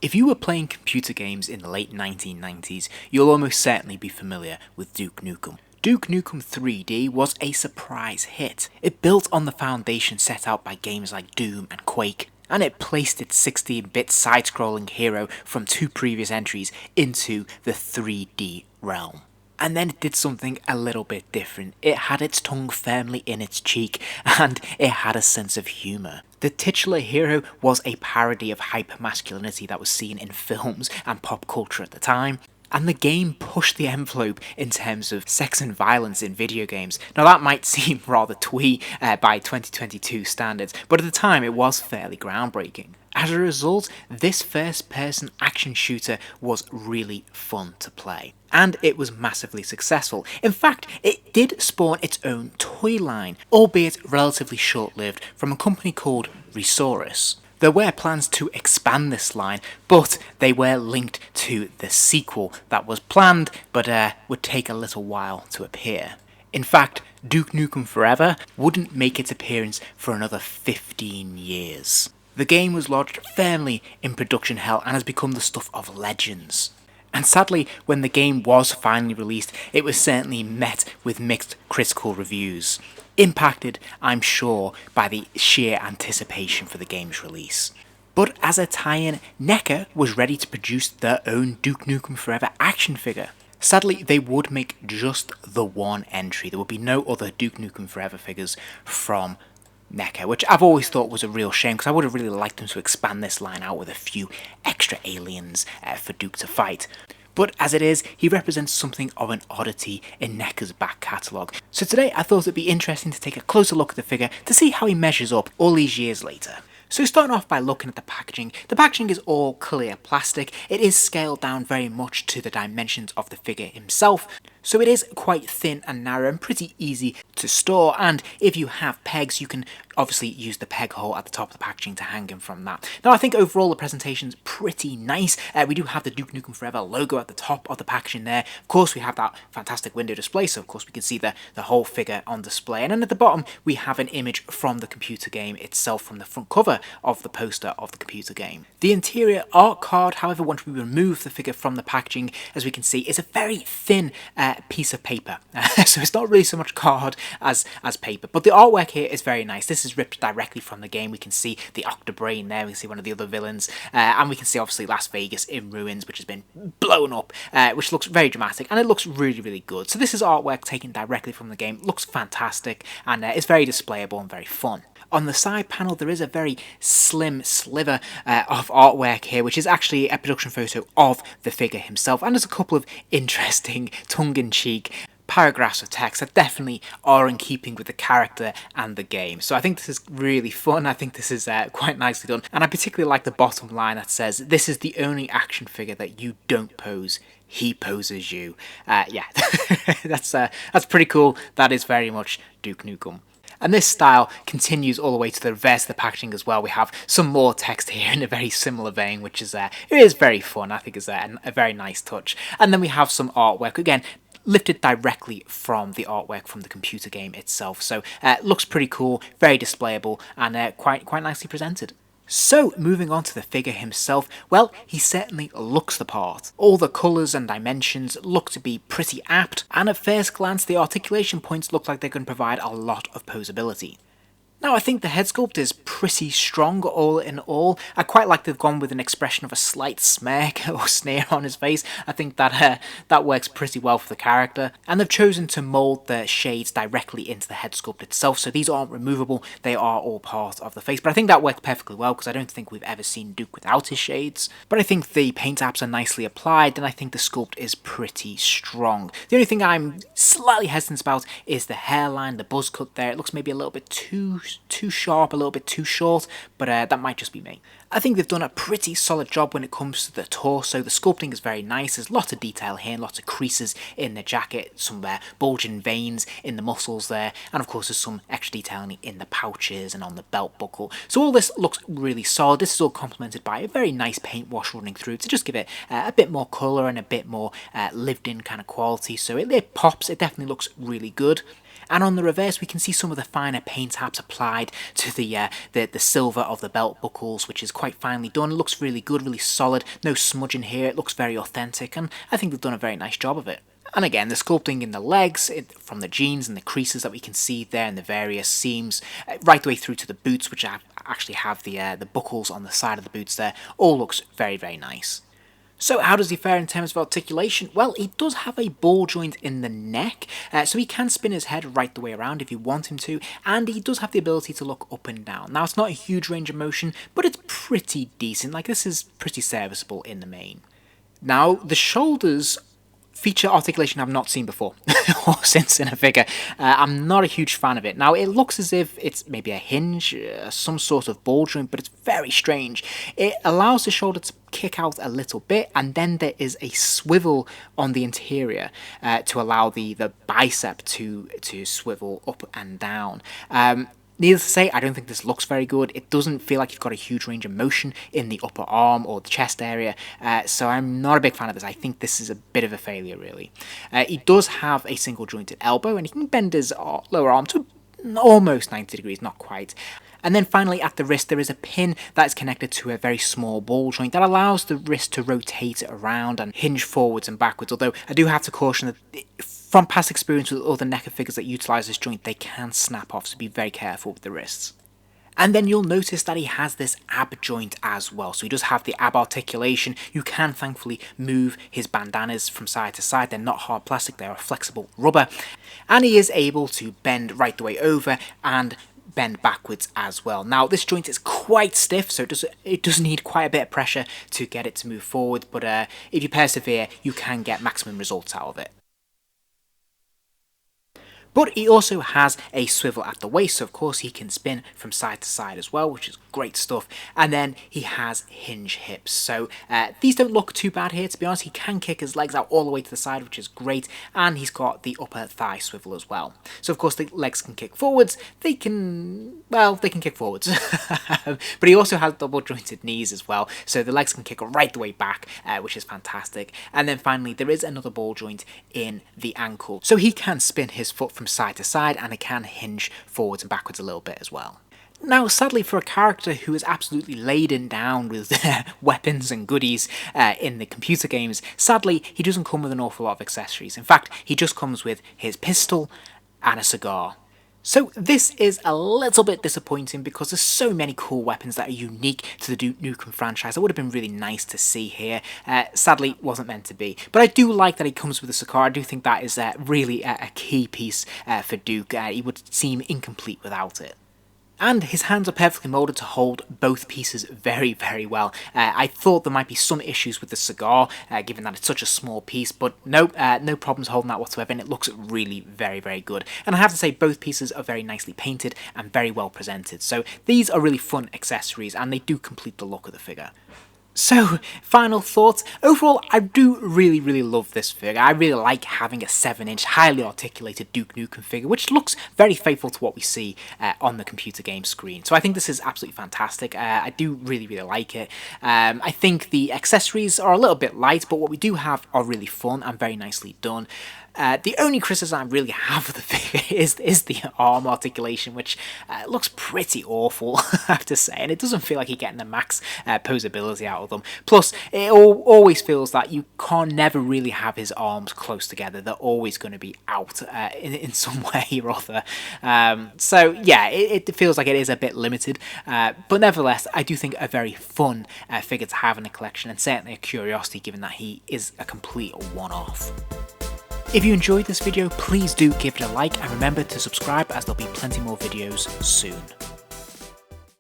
If you were playing computer games in the late 1990s, you'll almost certainly be familiar with Duke Nukem. Duke Nukem 3D was a surprise hit. It built on the foundation set out by games like Doom and Quake, and it placed its 16-bit side-scrolling hero from two previous entries into the 3D realm. And then it did something a little bit different. It had its tongue firmly in its cheek, and it had a sense of humour. The titular hero was a parody of hypermasculinity that was seen in films and pop culture at the time, and the game pushed the envelope in terms of sex and violence in video games. Now that might seem rather twee by 2022 standards, but at the time it was fairly groundbreaking. As a result, this first-person action shooter was really fun to play, and it was massively successful. In fact, it did spawn its own toy line, albeit relatively short-lived, from a company called Aerosol. There were plans to expand this line, but they were linked to the sequel that was planned, but would take a little while to appear. In fact, Duke Nukem Forever wouldn't make its appearance for another 15 years. The game was lodged firmly in production hell and has become the stuff of legends. And sadly, when the game was finally released, it was certainly met with mixed critical reviews. Impacted, I'm sure, by the sheer anticipation for the game's release. But as a tie-in, NECA was ready to produce their own Duke Nukem Forever action figure. Sadly, they would make just the one entry. There would be no other Duke Nukem Forever figures from NECA, which I've always thought was a real shame, because I would have really liked them to expand this line out with a few extra aliens for Duke to fight. But as it is, he represents something of an oddity in NECA's back catalogue. So today I thought it'd be interesting to take a closer look at the figure to see how he measures up all these years later. So starting off by looking at the packaging is all clear plastic. It is scaled down very much to the dimensions of the figure himself, so it is quite thin and narrow and pretty easy to store, and if you have pegs you can obviously use the peg hole at the top of the packaging to hang him from that. Now I think overall the presentation's pretty nice. We do have the Duke Nukem Forever logo at the top of the packaging there. Of course we have that fantastic window display, so of course we can see the whole figure on display, and then at the bottom we have an image from the computer game itself, from the front cover of the poster of the computer game. The interior art card, however, once we remove the figure from the packaging, as we can see, is a very thin piece of paper. So it's not really so much card as paper, but the artwork here is very nice. This is ripped directly from the game. We can see the Octobrain there, we can see one of the other villains, and we can see obviously Las Vegas in ruins, which has been blown up, which looks very dramatic, and it looks really, really good. So this is artwork taken directly from the game. It looks fantastic, and it's very displayable and very fun. On the side panel there is a very slim sliver of artwork here, which is actually a production photo of the figure himself, and there's a couple of interesting tongue-in-cheek paragraphs of text that definitely are in keeping with the character and the game. So I think this is really fun. I think this is quite nicely done, and I particularly like the bottom line that says, "This is the only action figure that you don't pose. He poses you." Yeah, that's pretty cool. That is very much Duke Nukem. And this style continues all the way to the reverse of the packaging as well. We have some more text here in a very similar vein, which is it is very fun. I think is a very nice touch. And then we have some artwork, again, lifted directly from the artwork from the computer game itself. So looks pretty cool, very displayable, and quite nicely presented. So, moving on to the figure himself, well, he certainly looks the part. All the colours and dimensions look to be pretty apt, and at first glance the articulation points look like they can provide a lot of posability. Now I think the head sculpt is pretty strong all in all. I quite like they've gone with an expression of a slight smirk or sneer on his face. I think that works pretty well for the character. And they've chosen to mould the shades directly into the head sculpt itself, so these aren't removable, they are all part of the face. But I think that worked perfectly well, because I don't think we've ever seen Duke without his shades. But I think the paint apps are nicely applied, and I think the sculpt is pretty strong. The only thing I'm slightly hesitant about is the hairline, the buzz cut there. It looks maybe a little bit too sharp, a little bit too short, but that might just be me. I think they've done a pretty solid job when it comes to the torso. The sculpting is very nice. There's lots of detail here, lots of creases in the jacket, some bulging veins in the muscles there, and of course there's some extra detailing in the pouches and on the belt buckle. So all this looks really solid. This is all complemented by a very nice paint wash running through to just give it a bit more colour and a bit more lived in kind of quality. So it pops, it definitely looks really good. And on the reverse, we can see some of the finer paint apps applied to the silver of the belt buckles, which is quite finely done. It looks really good, really solid, no smudge in here, it looks very authentic, and I think they've done a very nice job of it. And again, the sculpting in the legs, from the jeans and the creases that we can see there and the various seams, right the way through to the boots, which actually have the buckles on the side of the boots there, all looks very, very nice. So how does he fare in terms of articulation? Well, he does have a ball joint in the neck, so he can spin his head right the way around if you want him to, and he does have the ability to look up and down. Now, it's not a huge range of motion, but it's pretty decent. Like, this is pretty serviceable in the main. Now, the shoulders feature articulation I've not seen before or since in a figure. I'm not a huge fan of it. Now, it looks as if it's maybe a hinge, some sort of ball joint, but it's very strange. It allows the shoulder to kick out a little bit, and then there is a swivel on the interior to allow the bicep to swivel up and down. Needless to say, I don't think this looks very good. It doesn't feel like you've got a huge range of motion in the upper arm or the chest area, so I'm not a big fan of this. I think this is a bit of a failure, really. He does have a single jointed elbow, and he can bend his lower arm to almost 90 degrees, not quite. And then finally at the wrist there is a pin that is connected to a very small ball joint that allows the wrist to rotate around and hinge forwards and backwards, although I do have to caution that from past experience with other NECA figures that utilise this joint, they can snap off, so be very careful with the wrists. And then you'll notice that he has this ab joint as well, so he does have the ab articulation. You can thankfully move his bandanas from side to side. They're not hard plastic, they're a flexible rubber, and he is able to bend right the way over and bend backwards as well. Now, this joint is quite stiff, so it does need quite a bit of pressure to get it to move forward, but if you persevere, you can get maximum results out of it. But he also has a swivel at the waist, so of course he can spin from side to side as well, which is great stuff. And then he has hinge hips, so these don't look too bad here, to be honest. He can kick his legs out all the way to the side, which is great, and he's got the upper thigh swivel as well. So of course the legs can kick forwards, they can kick forwards. But he also has double jointed knees as well, so the legs can kick right the way back, which is fantastic. And then finally there is another ball joint in the ankle, so he can spin his foot from side to side, and it can hinge forwards and backwards a little bit as well. Now, sadly, for a character who is absolutely laden down with weapons and goodies in the computer games, sadly, he doesn't come with an awful lot of accessories. In fact, he just comes with his pistol and a cigar. So this is a little bit disappointing because there's so many cool weapons that are unique to the Duke Nukem franchise. It would have been really nice to see here. Sadly, wasn't meant to be. But I do like that he comes with a cigar. I do think that is really a key piece for Duke. He would seem incomplete without it. And his hands are perfectly moulded to hold both pieces very, very well. I thought there might be some issues with the cigar, given that it's such a small piece, but no problems holding that whatsoever, and it looks really very, very good. And I have to say, both pieces are very nicely painted and very well presented, so these are really fun accessories, and they do complete the look of the figure. So, final thoughts. Overall, I do really, really love this figure. I really like having a 7-inch, highly articulated Duke Nukem figure, which looks very faithful to what we see on the computer game screen. So I think this is absolutely fantastic. I do really, really like it. I think the accessories are a little bit light, but what we do have are really fun and very nicely done. The only criticism I really have of the figure is the arm articulation, which looks pretty awful, I have to say, and it doesn't feel like you're getting the max posability out of them. Plus, it always feels that you can never really have his arms close together. They're always going to be out in some way or other. So yeah, it feels like it is a bit limited, but nevertheless, I do think a very fun figure to have in the collection, and certainly a curiosity given that he is a complete one-off. If you enjoyed this video, please do give it a like, and remember to subscribe as there'll be plenty more videos soon.